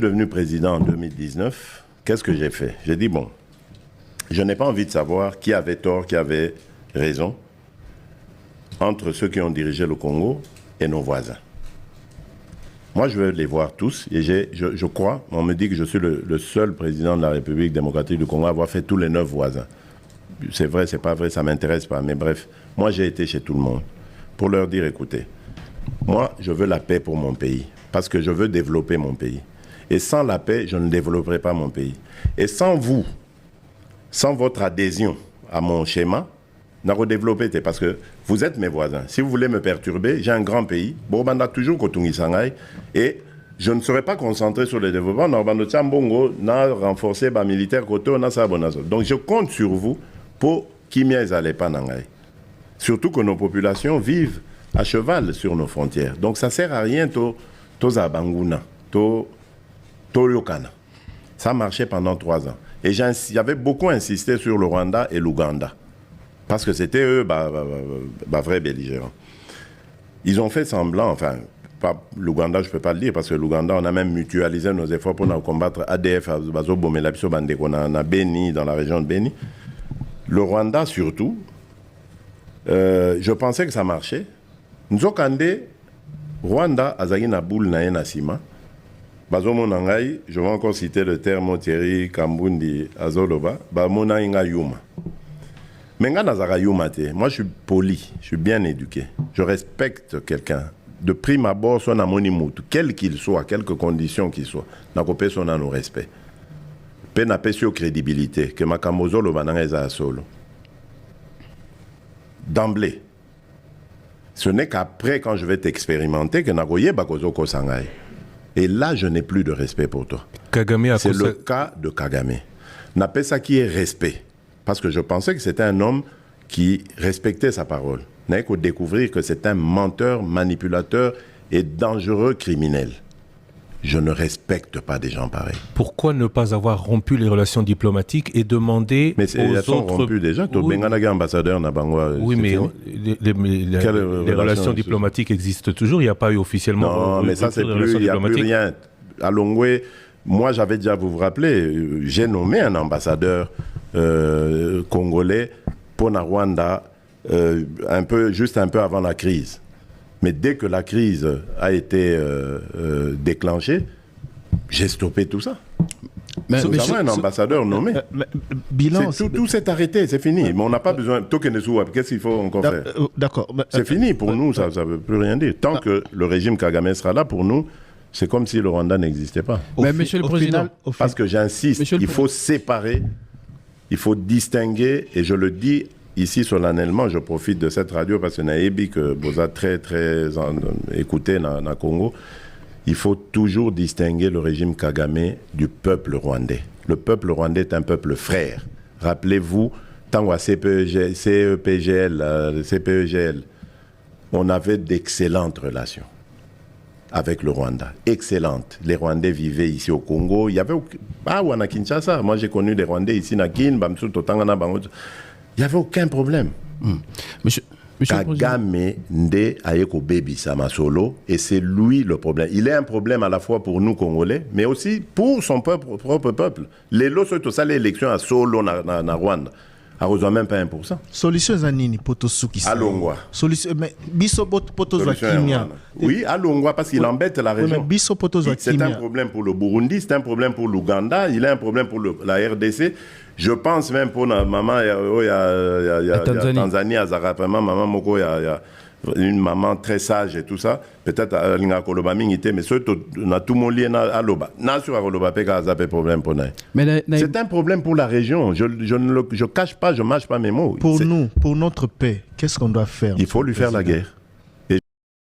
Devenu président en 2019, qu'est-ce que j'ai fait? J'ai dit, bon, je n'ai pas envie de savoir qui avait tort, qui avait raison entre ceux qui ont dirigé le Congo et nos voisins. Moi, je veux les voir tous et je crois, on me dit que je suis le seul président de la République démocratique du Congo à avoir fait tous les 9 voisins. C'est vrai, c'est pas vrai, ça m'intéresse pas, mais bref, moi j'ai été chez tout le monde pour leur dire, écoutez, moi je veux la paix pour mon pays, parce que je veux développer mon pays. Et sans la paix, je ne développerai pas mon pays. Et sans vous, sans votre adhésion à mon schéma, n'a redéveloppé, parce que vous êtes mes voisins. Si vous voulez me perturber, j'ai un grand pays, Bobanda toujours Kotungi Sanghaï, et je ne serai pas concentré sur le développement. N'a renforcé les militaires côté, donc je compte sur vous pour qu'il n'y ait pas Nangaï. Surtout que nos populations vivent à cheval sur nos frontières. Donc ça ne sert à rien, Zabanguna, Toyokana. Ça marchait pendant 3 ans. Et j'avais beaucoup insisté sur le Rwanda et l'Ouganda. Parce que c'était eux, vrais belligérants. Ils ont fait semblant, enfin, l'Ouganda, je ne peux pas le dire, parce que l'Ouganda, on a même mutualisé nos efforts pour combattre ADF, on a Beni, dans la région de Beni. Le Rwanda, surtout, je pensais que ça marchait. Nous avons Rwanda, Azagi Naboul, Naena Sima. Je vais encore citer le terme Thierry Kambundi Azoloba, Bamona Inga Yuma. Mais moi je suis poli, je suis bien éduqué. Je respecte quelqu'un. De prime abord, son amonimout, quel qu'il soit, quelque condition qu'il soit, n'a pas son nos respect. Pe n'a pas sur crédibilité, que ma kamozolo bananga solo. D'emblée. Ce n'est qu'après, quand je vais t'expérimenter, que Nagoye Bakozoko Sangai. Et là, je n'ai plus de respect pour toi. C'est le cas de Kagame. N'a pas ça qui est respect. Parce que je pensais que c'était un homme qui respectait sa parole. N'a qu'à découvrir que c'est un menteur, manipulateur et dangereux criminel. Je ne respecte pas des gens pareils. Pourquoi ne pas avoir rompu les relations diplomatiques et demander mais elles sont rompues déjà. Oui, ambassadeur oui, mais les relations diplomatiques existent toujours. Il n'y a pas eu officiellement... Non, mais ça, c'est plus... Il n'y a plus rien. À Longwe, moi, j'avais déjà, vous vous rappelez, j'ai nommé un ambassadeur congolais pour la Rwanda juste un peu avant la crise. Mais dès que la crise a été déclenchée, j'ai stoppé tout ça. Mais un ambassadeur nommé. Tout s'est arrêté, c'est fini. Mais on n'a pas besoin. Qu'est-ce qu'il faut encore faire? D'accord. C'est fini pour nous, ça ne veut plus rien dire. Tant que le régime Kagame sera là, pour nous, c'est comme si le Rwanda n'existait pas. Mais Monsieur le Président, parce que j'insiste, il faut séparer, il faut distinguer, et je le dis ici solennellement, je profite de cette radio parce que Naïbi, que vous avez très écouté dans le Congo, il faut toujours distinguer le régime Kagame du peuple rwandais. Le peuple rwandais est un peuple frère. Rappelez-vous, tant à CPGL, on avait d'excellentes relations avec le Rwanda. Excellentes. Les Rwandais vivaient ici au Congo. Il y avait... à Kinshasa. Moi, j'ai connu des Rwandais ici, il n'y avait aucun problème. Monsieur Kagame Nde Ayeko Baby Samasolo, et c'est lui le problème. Il est un problème à la fois pour nous Congolais, mais aussi pour son propre peuple. Les lots sont ça l'élection à Solo na Rwanda. A rejoint même pas 1%. Solution Zanini Potosuki. À Longwa. Solution mais biso Potozakimia. Oui, à Longwa parce qu'il embête la région. Biso Potozakimia. C'est un problème pour le Burundi, c'est un problème pour l'Ouganda, il a un problème pour la RDC. Je pense même pour maman, il y a Tanzanie, à Zarapama, maman Moko, il y a une maman très sage et tout ça. Peut-être à Koloba Mingité, mais surtout, on a tout mon lien à Loba. C'est un problème pour la région. Je ne cache pas, je ne mâche pas mes mots. Pour nous, pour notre paix, qu'est-ce qu'on doit faire? Il faut lui faire la guerre.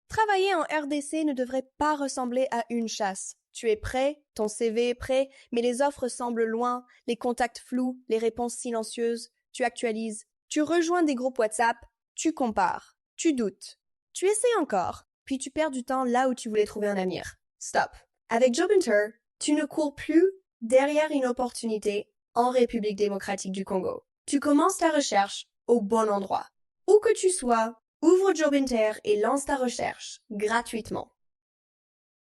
Travailler en RDC ne devrait pas ressembler à une chasse. Tu es prêt, ton CV est prêt, mais les offres semblent loin, les contacts flous, les réponses silencieuses. Tu actualises, tu rejoins des groupes WhatsApp, tu compares, tu doutes, tu essaies encore, puis tu perds du temps là où tu voulais trouver un avenir. Stop. Avec Jobinter, tu ne cours plus derrière une opportunité en République démocratique du Congo. Tu commences ta recherche au bon endroit. Où que tu sois, ouvre Jobinter et lance ta recherche gratuitement.